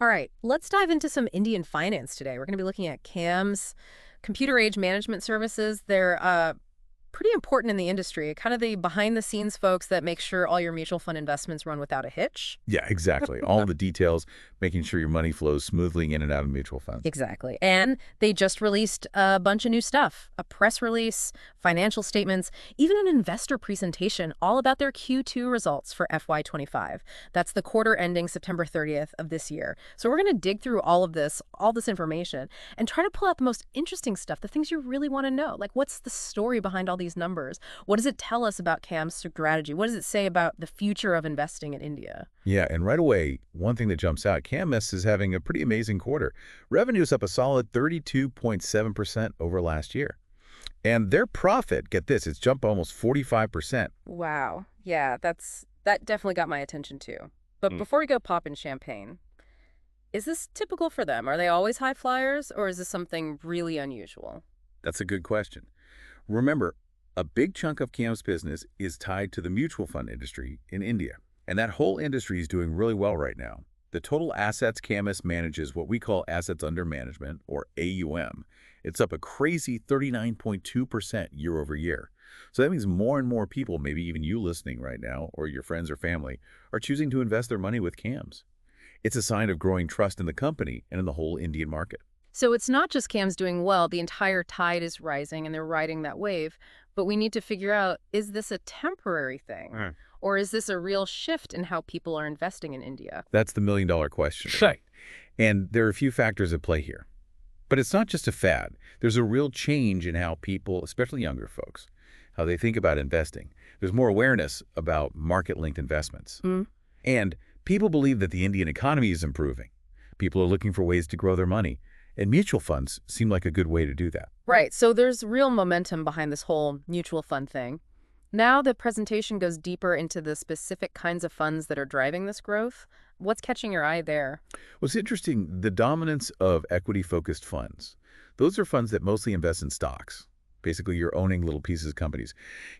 All right, let's dive into some Indian finance today. We're going to be looking at CAMS, computer age management services. They're pretty important in the industry, kind of the behind-the-scenes folks that make sure all your mutual fund investments run without a hitch. Yeah, exactly. All the details, making sure your money flows smoothly in and out of mutual funds. Exactly. And they just released a bunch of new stuff, a press release, financial statements, even an investor presentation all about their Q2 results for FY25. That's the quarter ending September 30th of this year. So we're going to dig through all this information, and try to pull out the most interesting stuff, the things you really want to know. Like, what's the story behind all these numbers? What does it tell us about CAM's strategy? What does it say about the future of investing in India? Yeah, and right away, one thing that jumps out, CAMS is having a pretty amazing quarter. Revenue is up a solid 32.7% over last year. And their profit, get this, it's jumped almost 45%. Wow. Yeah, that definitely got my attention too. But before we go popping champagne, is this typical for them? Are they always high flyers, or is this something really unusual? That's a good question. Remember, a big chunk of CAM's business is tied to the mutual fund industry in India. And that whole industry is doing really well right now. The total assets CAMS manages, what we call assets under management, or AUM. It's up a crazy 39.2% year over year. So that means more and more people, maybe even you listening right now, or your friends or family, are choosing to invest their money with CAMS. It's a sign of growing trust in the company and in the whole Indian market. So it's not just CAM's doing well, the entire tide is rising and they're riding that wave. But we need to figure out, is this a temporary thing? Or is this a real shift in how people are investing in India? That's the million-dollar question. Right. And there are a few factors at play here. But it's not just a fad. There's a real change in how people, especially younger folks, how they think about investing. There's more awareness about market-linked investments. And people believe that the Indian economy is improving. People are looking for ways to grow their money. And mutual funds seem like a good way to do that. Right, so there's real momentum behind this whole mutual fund thing. Now the presentation goes deeper into the specific kinds of funds that are driving this growth. What's catching your eye there? What's interesting, the dominance of equity-focused funds. Those are funds that mostly invest in stocks. Basically, you're owning little pieces of companies.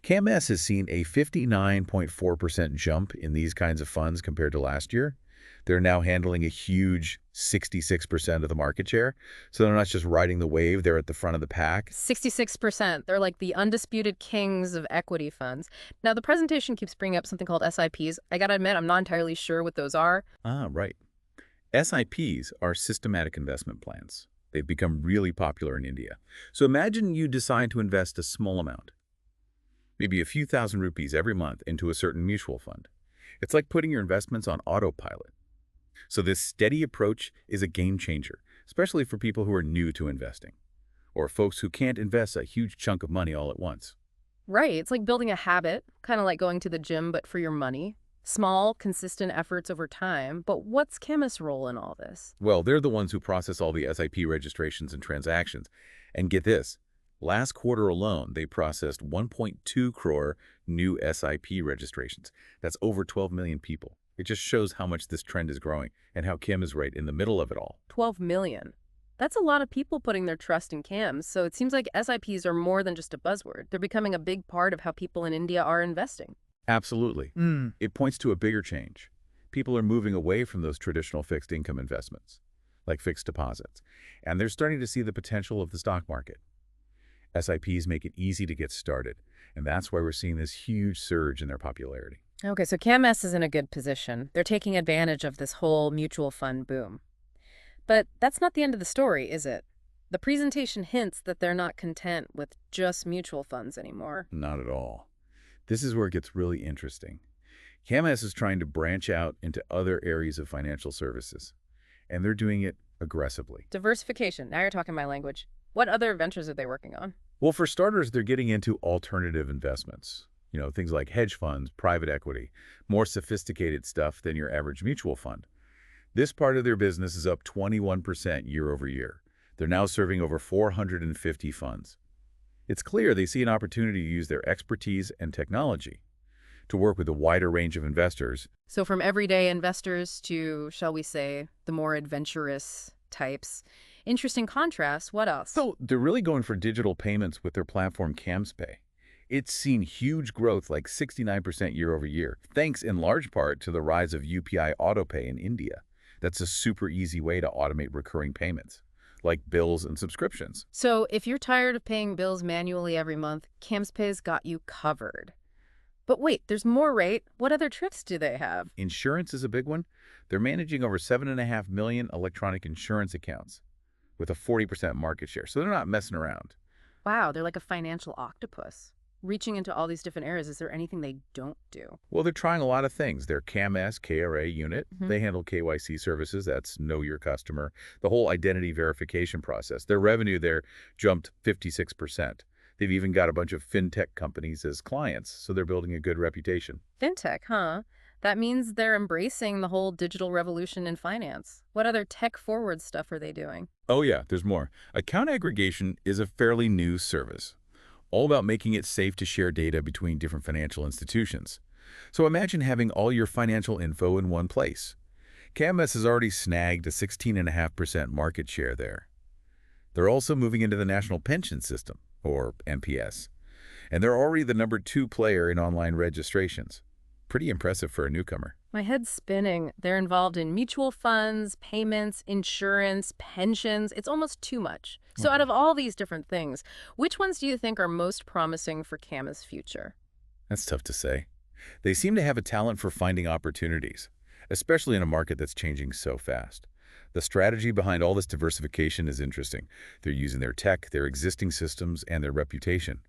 CAMS has seen a 59.4% jump in these kinds of funds compared to last year. They're now handling a huge 66% of the market share. So they're not just riding the wave, they're at the front of the pack. 66%. They're like the undisputed kings of equity funds. Now, the presentation keeps bringing up something called SIPs. I gotta admit, I'm not entirely sure what those are. Right. SIPs are systematic investment plans. They've become really popular in India. So imagine you decide to invest a small amount, maybe a few thousand rupees every month into a certain mutual fund. It's like putting your investments on autopilot. So this steady approach is a game changer, especially for people who are new to investing, or folks who can't invest a huge chunk of money all at once. Right. It's like building a habit, kind of like going to the gym, but for your money. Small, consistent efforts over time. But what's CAM's role in all this? Well, they're the ones who process all the SIP registrations and transactions. And get this, last quarter alone, they processed 1.2 crore new SIP registrations. That's over 12 million people. It just shows how much this trend is growing and how CAM is right in the middle of it all. 12 million. That's a lot of people putting their trust in CAMs, so it seems like SIPs are more than just a buzzword. They're becoming a big part of how people in India are investing. Absolutely. It points to a bigger change. People are moving away from those traditional fixed income investments, like fixed deposits, and they're starting to see the potential of the stock market. SIPs make it easy to get started, and that's why we're seeing this huge surge in their popularity. Okay, so CAMS is in a good position. They're taking advantage of this whole mutual fund boom. But that's not the end of the story, is it? The presentation hints that they're not content with just mutual funds anymore. Not at all. This is where it gets really interesting. CAMS is trying to branch out into other areas of financial services, and they're doing it aggressively. Diversification. Now you're talking my language. What other ventures are they working on? Well, for starters, they're getting into alternative investments. Things like hedge funds, private equity, more sophisticated stuff than your average mutual fund. This part of their business is up 21% year over year. They're now serving over 450 funds. It's clear they see an opportunity to use their expertise and technology to work with a wider range of investors. So from everyday investors to, shall we say, the more adventurous types. Interesting contrast. What else? So they're really going for digital payments with their platform CAMS Pay. It's seen huge growth, like 69% year over year, thanks in large part to the rise of UPI autopay in India. That's a super easy way to automate recurring payments, like bills and subscriptions. So if you're tired of paying bills manually every month, CAMSPay's got you covered. But wait, there's more, right? What other tricks do they have? Insurance is a big one. They're managing over 7.5 million electronic insurance accounts with a 40% market share, so they're not messing around. Wow, they're like a financial octopus. Reaching into all these different areas, is there anything they don't do? Well, they're trying a lot of things. Their CAMS, KRA unit, Hmm. they handle KYC services, that's Know Your Customer, the whole identity verification process. Their revenue there jumped 56%. They've even got a bunch of fintech companies as clients, so they're building a good reputation. Fintech, huh? That means they're embracing the whole digital revolution in finance. What other tech-forward stuff are they doing? Oh yeah, there's more. Account aggregation is a fairly new service, all about making it safe to share data between different financial institutions. So imagine having all your financial info in one place. CAMS has already snagged a 16.5% market share there. They're also moving into the National Pension System, or NPS, and they're already the #2 player in online registrations. Pretty impressive for a newcomer. My head's spinning. They're involved in mutual funds, payments, insurance, pensions. It's almost too much. So out Mhm. of all these different things, which ones do you think are most promising for CAMA's future? That's tough to say. They seem to have a talent for finding opportunities, especially in a market that's changing so fast. The strategy behind all this diversification is interesting. They're using their tech, their existing systems, and their reputation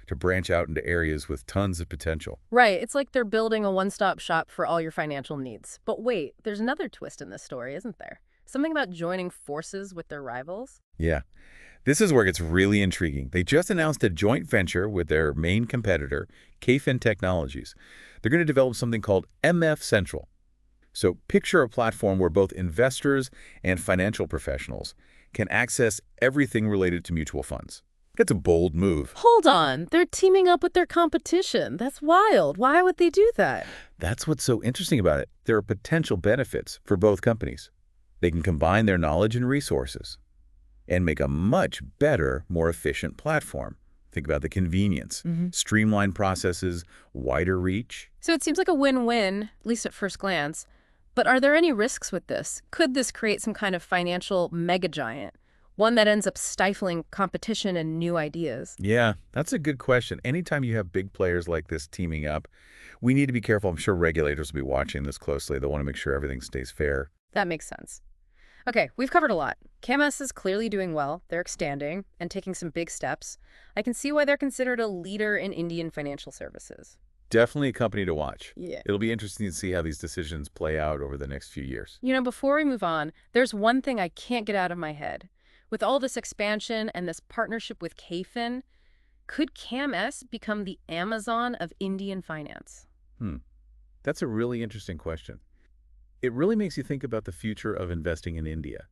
to branch out into areas with tons of potential. Right, it's like they're building a one-stop shop for all your financial needs. But wait, there's another twist in this story, isn't there? Something about joining forces with their rivals? Yeah, this is where it gets really intriguing. They just announced a joint venture with their main competitor, KFin Technologies. They're going to develop something called MF Central. So picture a platform where both investors and financial professionals can access everything related to mutual funds. It's a bold move. Hold on, they're teaming up with their competition. That's wild. Why would they do that? That's what's so interesting about it. There are potential benefits for both companies. They can combine their knowledge and resources and make a much better, more efficient platform. Think about the convenience, streamlined processes, wider reach. So it seems like a win-win, at least at first glance. But are there any risks with this? Could this create some kind of financial megagiant? One that ends up stifling competition and new ideas? Yeah, that's a good question. Anytime you have big players like this teaming up, we need to be careful. I'm sure regulators will be watching this closely. They want to make sure everything stays fair. That makes sense. Okay, we've covered a lot. CAMS is clearly doing well. They're expanding and taking some big steps. I can see why they're considered a leader in Indian financial services. Definitely a company to watch. Yeah. It'll be interesting to see how these decisions play out over the next few years. Before we move on, there's one thing I can't get out of my head. With all this expansion and this partnership with KFin, could CAMS become the Amazon of Indian finance? Hmm. That's a really interesting question. It really makes you think about the future of investing in India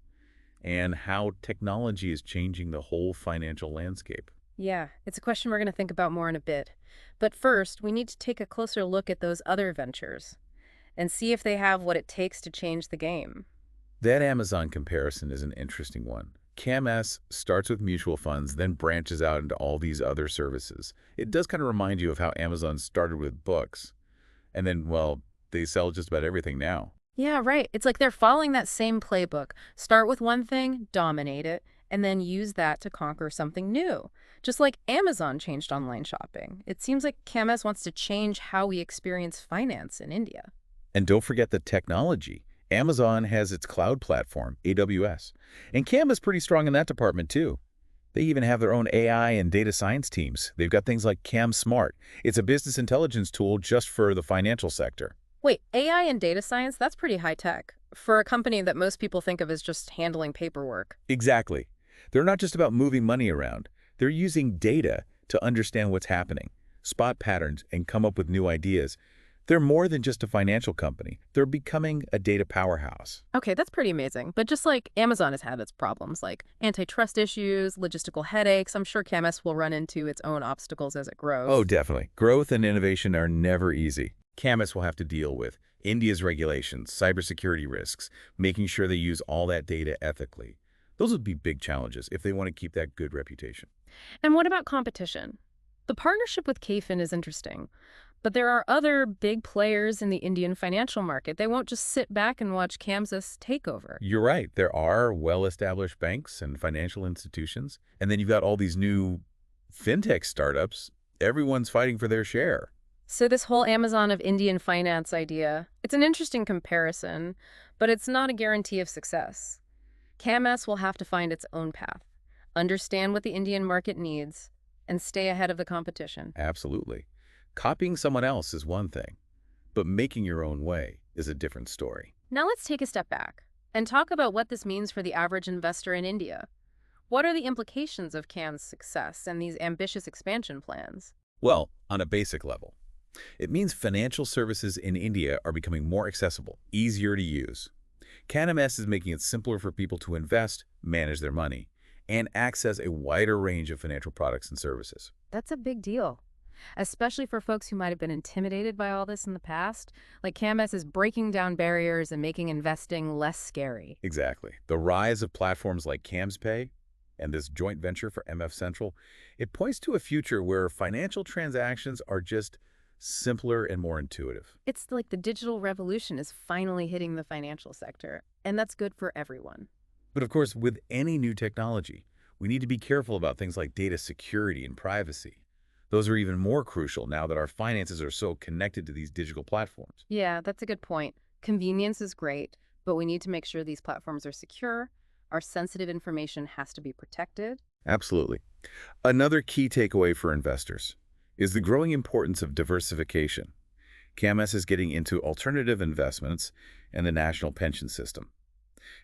and how technology is changing the whole financial landscape. Yeah, it's a question we're going to think about more in a bit. But first, we need to take a closer look at those other ventures and see if they have what it takes to change the game. That Amazon comparison is an interesting one. CAMS starts with mutual funds, then branches out into all these other services. It does kind of remind you of how Amazon started with books, and then, well, they sell just about everything now. Yeah, right. It's like they're following that same playbook. Start with one thing, dominate it, and then use that to conquer something new. Just like Amazon changed online shopping. It seems like CAMS wants to change how we experience finance in India. And don't forget the technology. Amazon has its cloud platform, AWS, and CAM is pretty strong in that department too. They even have their own AI and data science teams. They've got things like CAM Smart. It's a business intelligence tool just for the financial sector. Wait, AI and data science? That's pretty high tech for a company that most people think of as just handling paperwork. Exactly. They're not just about moving money around. They're using data to understand what's happening, spot patterns, and come up with new ideas. They're more than just a financial company. They're becoming a data powerhouse. Okay, that's pretty amazing. But just like Amazon has had its problems, like antitrust issues, logistical headaches, I'm sure CAMS will run into its own obstacles as it grows. Oh, definitely. Growth and innovation are never easy. CAMS will have to deal with India's regulations, cybersecurity risks, making sure they use all that data ethically. Those would be big challenges if they want to keep that good reputation. And what about competition? The partnership with KFin is interesting. But there are other big players in the Indian financial market. They won't just sit back and watch CAMS take over. You're right. There are well-established banks and financial institutions. And then you've got all these new fintech startups. Everyone's fighting for their share. So this whole Amazon of Indian finance idea, it's an interesting comparison, but it's not a guarantee of success. CAMS will have to find its own path, understand what the Indian market needs, and stay ahead of the competition. Absolutely. Copying someone else is one thing, but making your own way is a different story. Now let's take a step back and talk about what this means for the average investor in India. What are the implications of CAM's success and these ambitious expansion plans? Well, on a basic level, it means financial services in India are becoming more accessible, easier to use. CAMS is making it simpler for people to invest, manage their money, and access a wider range of financial products and services. That's a big deal, especially for folks who might have been intimidated by all this in the past. Like CAMS is breaking down barriers and making investing less scary. Exactly. The rise of platforms like CAMS Pay and this joint venture for MF Central, it points to a future where financial transactions are just simpler and more intuitive. It's like the digital revolution is finally hitting the financial sector, and that's good for everyone. But of course, with any new technology, we need to be careful about things like data security and privacy. Those are even more crucial now that our finances are so connected to these digital platforms. Yeah, that's a good point. Convenience is great, but we need to make sure these platforms are secure. Our sensitive information has to be protected. Absolutely. Another key takeaway for investors is the growing importance of diversification. CAMS is getting into alternative investments and the national pension system.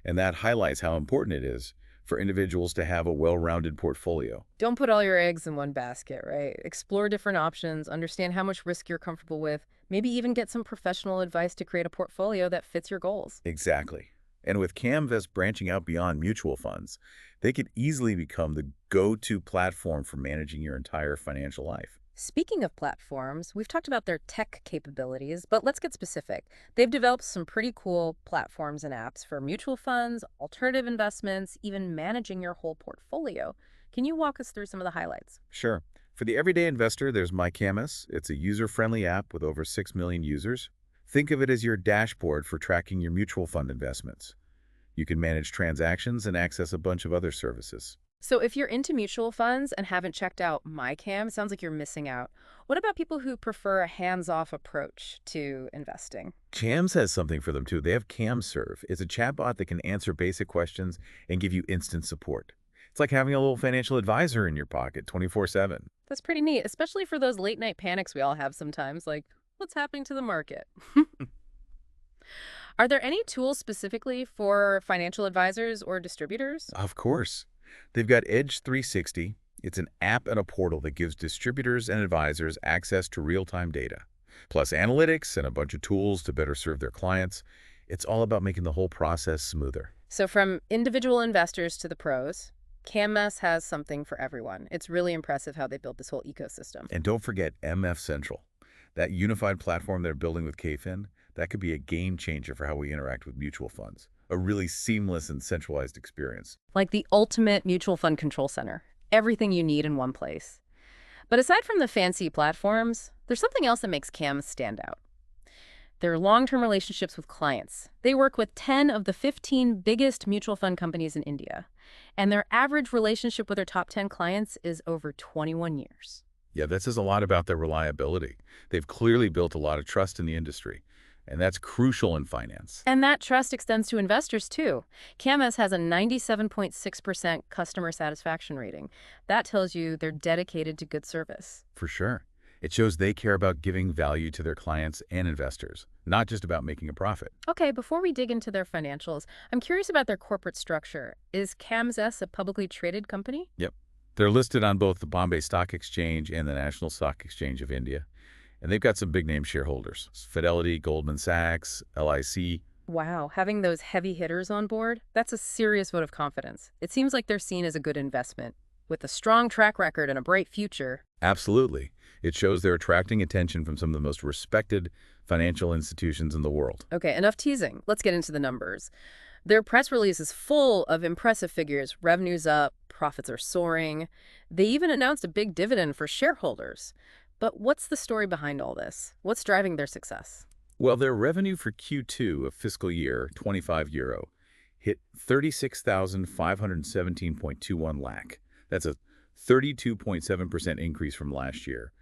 And that highlights how important it is for individuals to have a well-rounded portfolio. Don't put all your eggs in one basket, right? Explore different options, understand how much risk you're comfortable with, maybe even get some professional advice to create a portfolio that fits your goals. Exactly. And with CAMS branching out beyond mutual funds, they could easily become the go-to platform for managing your entire financial life. Speaking of platforms, we've talked about their tech capabilities, but let's get specific. They've developed some pretty cool platforms and apps for mutual funds, alternative investments, even managing your whole portfolio. Can you walk us through some of the highlights? Sure. For the everyday investor, there's MyCAMS. It's a user-friendly app with over 6 million users. Think of it as your dashboard for tracking your mutual fund investments. You can manage transactions and access a bunch of other services. So if you're into mutual funds and haven't checked out MyCam, sounds like you're missing out. What about people who prefer a hands-off approach to investing? CAMS has something for them too. They have CAMServe. It's a chatbot that can answer basic questions and give you instant support. It's like having a little financial advisor in your pocket 24/7. That's pretty neat, especially for those late-night panics we all have sometimes, like, what's happening to the market? Are there any tools specifically for financial advisors or distributors? Of course. They've got Edge 360. It's an app and a portal that gives distributors and advisors access to real-time data, plus analytics and a bunch of tools to better serve their clients. It's all about making the whole process smoother. So from individual investors to the pros, CAMS has something for everyone. It's really impressive how they built this whole ecosystem. And don't forget MF Central, that unified platform they're building with KFin. That could be a game changer for how we interact with mutual funds. A really seamless and centralized experience. Like the ultimate mutual fund control center. Everything you need in one place. But aside from the fancy platforms, there's something else that makes CAMS stand out. Their long-term relationships with clients. They work with 10 of the 15 biggest mutual fund companies in India. And their average relationship with their top 10 clients is over 21 years. Yeah, that says a lot about their reliability. They've clearly built a lot of trust in the industry. And that's crucial in finance. And that trust extends to investors, too. CAMS has a 97.6% customer satisfaction rating. That tells you they're dedicated to good service. For sure. It shows they care about giving value to their clients and investors, not just about making a profit. Okay, before we dig into their financials, I'm curious about their corporate structure. Is CAMS a publicly traded company? Yep. They're listed on both the Bombay Stock Exchange and the National Stock Exchange of India. And they've got some big-name shareholders. Fidelity, Goldman Sachs, LIC. Wow, having those heavy hitters on board, that's a serious vote of confidence. It seems like they're seen as a good investment. With a strong track record and a bright future. Absolutely. It shows they're attracting attention from some of the most respected financial institutions in the world. Okay, enough teasing. Let's get into the numbers. Their press release is full of impressive figures. Revenue's up, profits are soaring. They even announced a big dividend for shareholders. But what's the story behind all this? What's driving their success? Well, their revenue for Q2 of fiscal year 25 euro hit 36,517.21 lakh. That's a 32.7% increase from last year.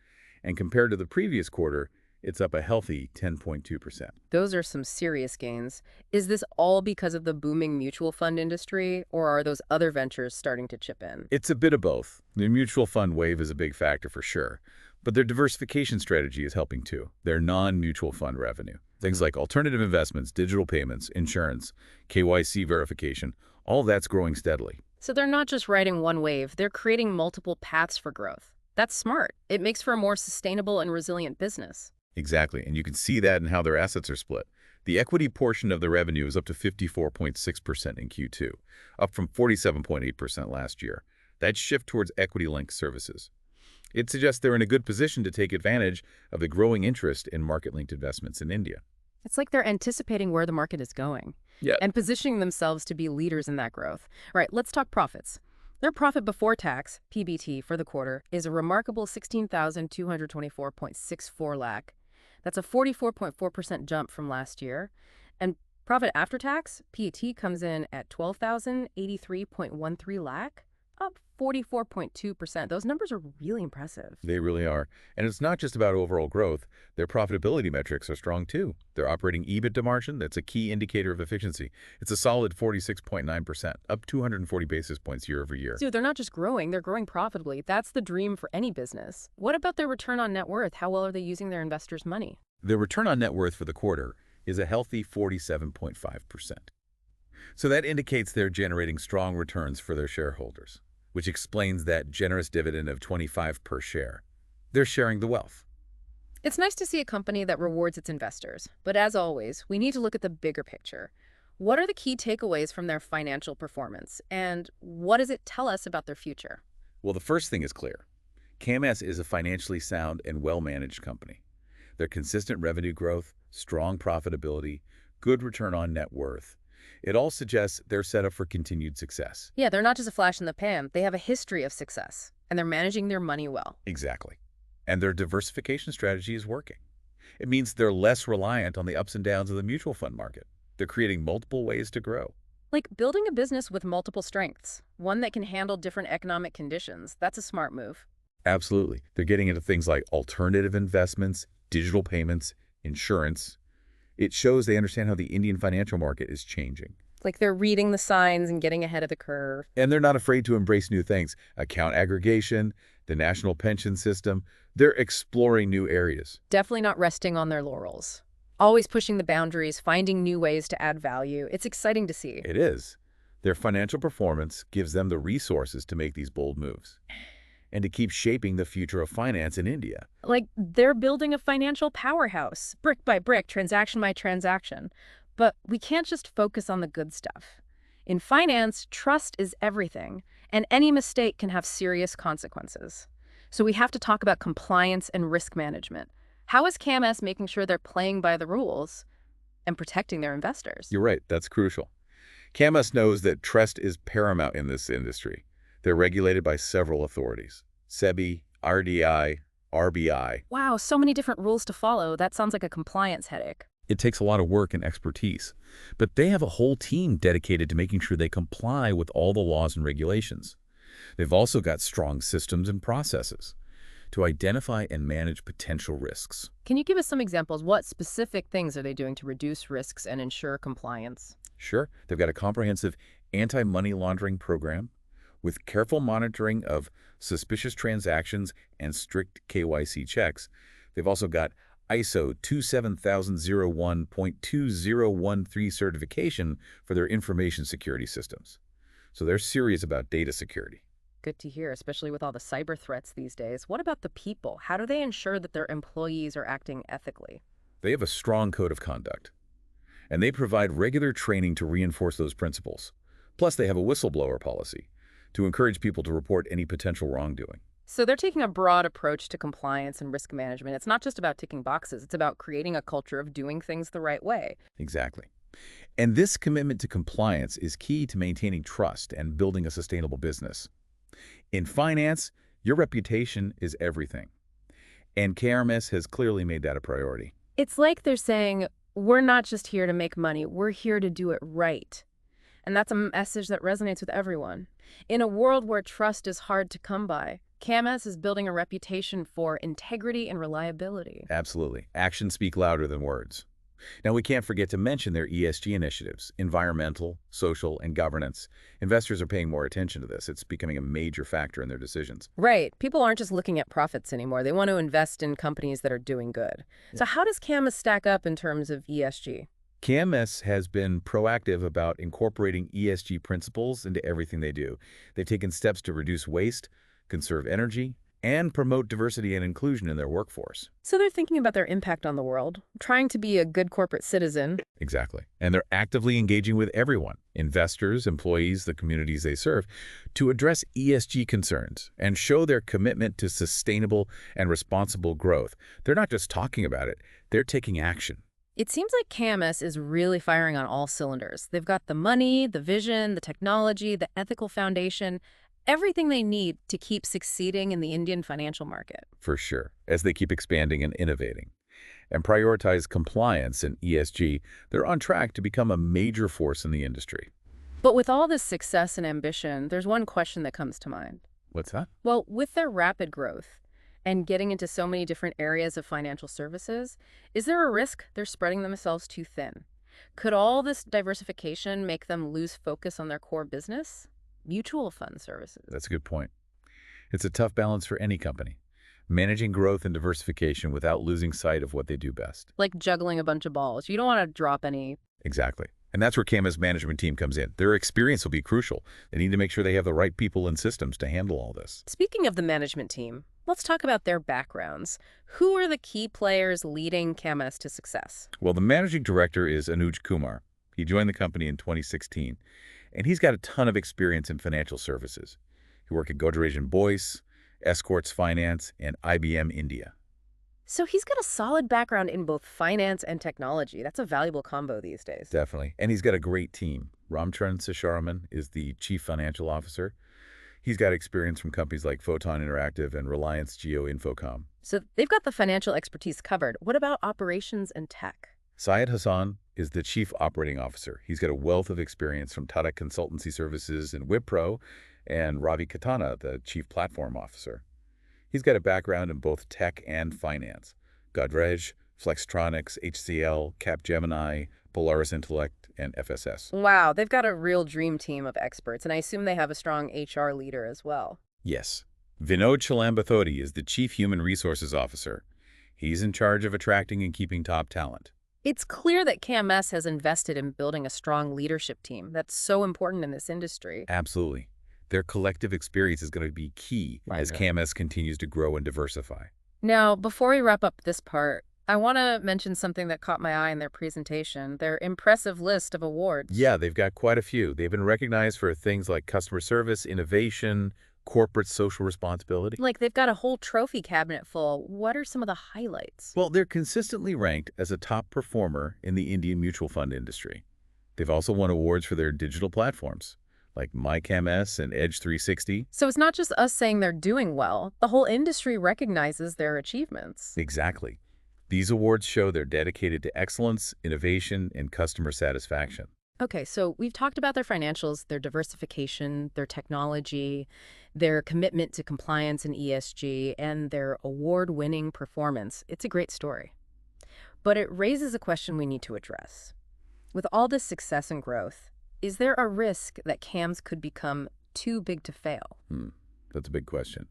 And compared to the previous quarter, it's up a healthy 10.2%. Those are some serious gains. Is this all because of the booming mutual fund industry, or are those other ventures starting to chip in? It's a bit of both. The mutual fund wave is a big factor for sure, but their diversification strategy is helping too. Their non-mutual fund revenue. Things like alternative investments, digital payments, insurance, KYC verification, all that's growing steadily. So they're not just riding one wave, they're creating multiple paths for growth. That's smart. It makes for a more sustainable and resilient business. Exactly, and you can see that in how their assets are split. The equity portion of the revenue is up to 54.6% in Q2, up from 47.8% last year. That shift towards equity-linked services. It suggests they're in a good position to take advantage of the growing interest in market-linked investments in India. It's like they're anticipating where the market is going Yeah. and positioning themselves to be leaders in that growth. All right, let's talk profits. Their profit before tax, PBT, for the quarter is a remarkable 16,224.64 lakh. That's a 44.4% jump from last year. And profit after tax, PAT, comes in at 12,083.13 lakh, up 44.2%. Those numbers are really impressive. They really are. And it's not just about overall growth. Their profitability metrics are strong too. Their operating EBITDA margin, that's a key indicator of efficiency. It's a solid 46.9%, up 240 basis points year over year. So they're not just growing, they're growing profitably. That's the dream for any business. What about their return on net worth? How well are they using their investors' money? Their return on net worth for the quarter is a healthy 47.5%. So that indicates they're generating strong returns for their shareholders, which explains that generous dividend of 25 per share. They're sharing the wealth. It's nice to see a company that rewards its investors, but as always, we need to look at the bigger picture. What are the key takeaways from their financial performance, and what does it tell us about their future? Well, the first thing is clear. CAMS is a financially sound and well-managed company. Their consistent revenue growth, strong profitability, good return on net worth, it all suggests they're set up for continued success. Yeah, they're not just a flash in the pan. They have a history of success, and they're managing their money well. Exactly. And their diversification strategy is working. It means they're less reliant on the ups and downs of the mutual fund market. They're creating multiple ways to grow. Like building a business with multiple strengths, one that can handle different economic conditions. That's a smart move. Absolutely. They're getting into things like alternative investments, digital payments, insurance. It shows they understand how the Indian financial market is changing. Like they're reading the signs and getting ahead of the curve. And they're not afraid to embrace new things. Account aggregation, the national pension system. They're exploring new areas. Definitely not resting on their laurels. Always pushing the boundaries, finding new ways to add value. It's exciting to see. It is. Their financial performance gives them the resources to make these bold moves and to keep shaping the future of finance in India. Like they're building a financial powerhouse, brick by brick, transaction by transaction. But we can't just focus on the good stuff. In finance, trust is everything, and any mistake can have serious consequences. So we have to talk about compliance and risk management. How is CAMS making sure they're playing by the rules and protecting their investors? You're right, that's crucial. CAMS knows that trust is paramount in this industry. They're regulated by several authorities: SEBI, RDI, RBI. Wow, so many different rules to follow. That sounds like a compliance headache. It takes a lot of work and expertise, but they have a whole team dedicated to making sure they comply with all the laws and regulations. They've also got strong systems and processes to identify and manage potential risks. Can you give us some examples? What specific things are they doing to reduce risks and ensure compliance? Sure, they've got a comprehensive anti-money laundering program with careful monitoring of suspicious transactions and strict KYC checks. They've also got ISO 27001.2013 certification for their information security systems. So they're serious about data security. Good to hear, especially with all the cyber threats these days. What about the people? How do they ensure that their employees are acting ethically? They have a strong code of conduct, and they provide regular training to reinforce those principles. Plus, they have a whistleblower policy to encourage people to report any potential wrongdoing. So they're taking a broad approach to compliance and risk management. It's not just about ticking boxes. It's about creating a culture of doing things the right way. Exactly. And this commitment to compliance is key to maintaining trust and building a sustainable business. In finance, your reputation is everything. And KRMS has clearly made that a priority. It's like they're saying, we're not just here to make money, we're here to do it right. And that's a message that resonates with everyone. In a world where trust is hard to come by, CAMS is building a reputation for integrity and reliability. Absolutely. Actions speak louder than words. Now, we can't forget to mention their ESG initiatives, environmental, social, and governance. Investors are paying more attention to this. It's becoming a major factor in their decisions. Right. People aren't just looking at profits anymore. They want to invest in companies that are doing good. Yeah. So how does CAMS stack up in terms of ESG? CAMS has been proactive about incorporating ESG principles into everything they do. They've taken steps to reduce waste, conserve energy, and promote diversity and inclusion in their workforce. So they're thinking about their impact on the world, trying to be a good corporate citizen. Exactly. And they're actively engaging with everyone, investors, employees, the communities they serve, to address ESG concerns and show their commitment to sustainable and responsible growth. They're not just talking about it, they're taking action. It seems like CAMS is really firing on all cylinders. They've got the money, the vision, the technology, the ethical foundation, everything they need to keep succeeding in the Indian financial market. For sure, as they keep expanding and innovating and prioritize compliance and ESG, they're on track to become a major force in the industry. But with all this success and ambition, there's one question that comes to mind. What's that? Well, with their rapid growth and getting into so many different areas of financial services, is there a risk they're spreading themselves too thin? Could all this diversification make them lose focus on their core business? Mutual fund services. That's a good point. It's a tough balance for any company, managing growth and diversification without losing sight of what they do best. Like juggling a bunch of balls. You don't want to drop any. Exactly. And that's where CAM's management team comes in. Their experience will be crucial. They need to make sure they have the right people and systems to handle all this. Speaking of the management team, let's talk about their backgrounds. Who are the key players leading CAMS to success? Well, the managing director is Anuj Kumar. He joined the company in 2016, and he's got a ton of experience in financial services. He worked at Godrej and Boyce, Escorts Finance, and IBM India. So he's got a solid background in both finance and technology. That's a valuable combo these days. Definitely. And he's got a great team. Ramcharan Sesharaman is the chief financial officer. He's got experience from companies like Photon Interactive and Reliance Geo Infocom. So they've got the financial expertise covered. What about operations and tech? Syed Hassan is the chief operating officer. He's got a wealth of experience from Tata Consultancy Services and Wipro, and Ravi Katana, the chief platform officer. He's got a background in both tech and finance. Godrej, Flextronics, HCL, Capgemini, Polaris Intellect, and FSS. Wow, they've got a real dream team of experts, and I assume they have a strong HR leader as well. Yes. Vinod Chalambathodi is the chief human resources officer. He's in charge of attracting and keeping top talent. It's clear that CAMS has invested in building a strong leadership team. That's so important in this industry. Absolutely. Their collective experience is going to be key as CAMS continues to grow and diversify. Now, before we wrap up this part, I want to mention something that caught my eye in their presentation, their impressive list of awards. Yeah, they've got quite a few. They've been recognized for things like customer service, innovation, corporate social responsibility. Like they've got a whole trophy cabinet full. What are some of the highlights? Well, they're consistently ranked as a top performer in the Indian mutual fund industry. They've also won awards for their digital platforms, like MyCAMS and Edge 360. So it's not just us saying they're doing well. The whole industry recognizes their achievements. Exactly. These awards show they're dedicated to excellence, innovation, and customer satisfaction. Okay, so we've talked about their financials, their diversification, their technology, their commitment to compliance and ESG, and their award-winning performance. It's a great story. But it raises a question we need to address. With all this success and growth, is there a risk that CAMS could become too big to fail? That's a big question.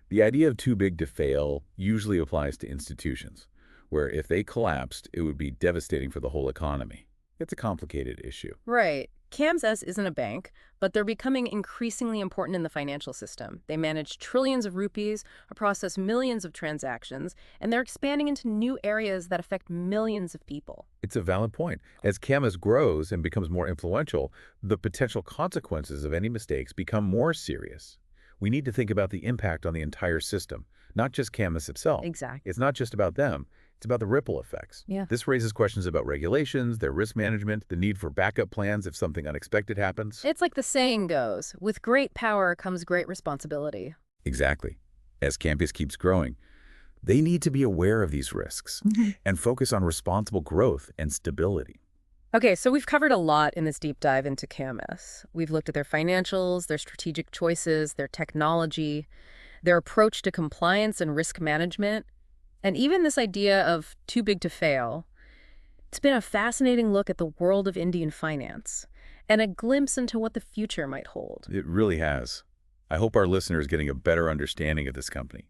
The idea of too big to fail usually applies to institutions, where if they collapsed, it would be devastating for the whole economy. It's a complicated issue. Right. CAMS isn't a bank, but they're becoming increasingly important in the financial system. They manage trillions of rupees, process millions of transactions, and they're expanding into new areas that affect millions of people. It's a valid point. As CAMS grows and becomes more influential, the potential consequences of any mistakes become more serious. We need to think about the impact on the entire system, not just CAMS itself. Exactly. It's not just about them. It's about the ripple effects. Yeah. This raises questions about regulations, their risk management, the need for backup plans if something unexpected happens. It's like the saying goes, with great power comes great responsibility. Exactly. As campus keeps growing, They need to be aware of these risks and focus on responsible growth and stability. Okay, so we've covered a lot in this deep dive into CAMS. We've looked at their financials, their strategic choices, their technology, their approach to compliance and risk management, and even this idea of too big to fail. It's been a fascinating look at the world of Indian finance and a glimpse into what the future might hold. It really has. I hope our listeners are getting a better understanding of this company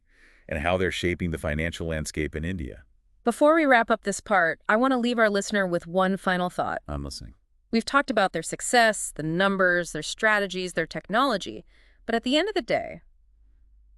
and how they're shaping the financial landscape in India. Before we wrap up this part, I want to leave our listener with one final thought. I'm listening. We've talked about their success, the numbers, their strategies, their technology, but at the end of the day,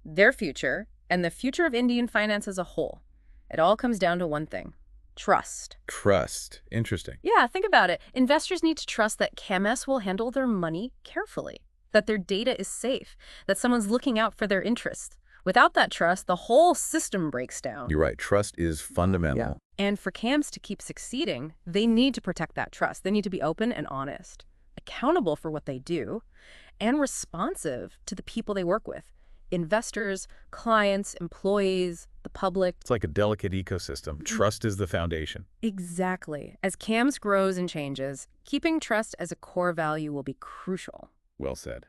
their future and the future of Indian finance as a whole, it all comes down to one thing: trust. Trust. Interesting. Yeah, think about it. Investors need to trust that CAMS will handle their money carefully, that their data is safe, that someone's looking out for their interests. Without that trust, the whole system breaks down. You're right. Trust is fundamental. Yeah. And for CAMS to keep succeeding, they need to protect that trust. They need to be open and honest, accountable for what they do, and responsive to the people they work with: investors, clients, employees, the public. It's like a delicate ecosystem. Trust is the foundation. Exactly. As CAMS grows and changes, keeping trust as a core value will be crucial. Well said.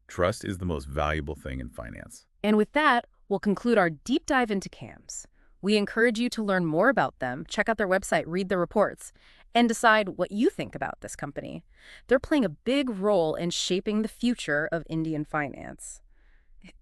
Trust is the most valuable thing in finance. And with that, we'll conclude our deep dive into CAMS. We encourage you to learn more about them, check out their website, read the reports, and decide what you think about this company. They're playing a big role in shaping the future of Indian finance.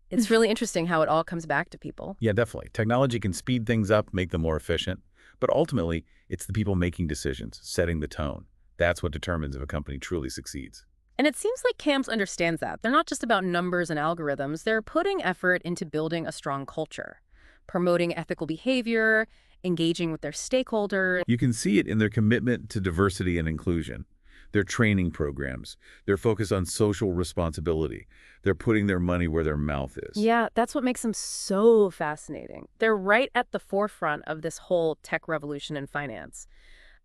It's really interesting how it all comes back to people. Yeah, definitely. Technology can speed things up, make them more efficient, but ultimately, it's the people making decisions, setting the tone. That's what determines if a company truly succeeds. And it seems like CAMS understands that. They're not just about numbers and algorithms. They're putting effort into building a strong culture, promoting ethical behavior, engaging with their stakeholders. You can see it in their commitment to diversity and inclusion, their training programs, their focus on social responsibility. They're putting their money where their mouth is. Yeah, that's what makes them so fascinating. They're right at the forefront of this whole tech revolution in finance.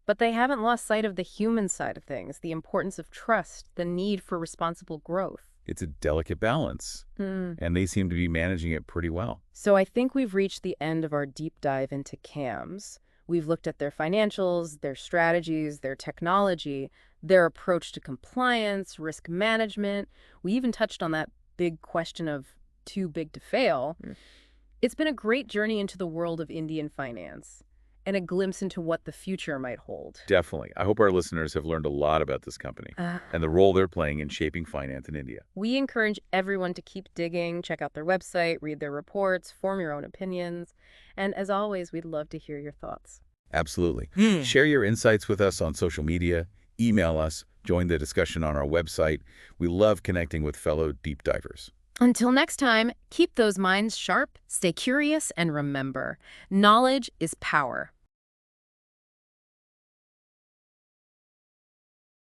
But they haven't lost sight of the human side of things, the importance of trust, the need for responsible growth. It's a delicate balance, and they seem to be managing it pretty well. So I think we've reached the end of our deep dive into CAMS. We've looked at their financials, their strategies, their technology, their approach to compliance, risk management. We even touched on that big question of too big to fail. It's been a great journey into the world of Indian finance and a glimpse into what the future might hold. Definitely. I hope our listeners have learned a lot about this company and the role they're playing in shaping finance in India. We encourage everyone to keep digging, check out their website, read their reports, form your own opinions. And as always, we'd love to hear your thoughts. Absolutely. Share your insights with us on social media, email us, join the discussion on our website. We love connecting with fellow deep divers. Until next time, keep those minds sharp, stay curious, and remember, knowledge is power.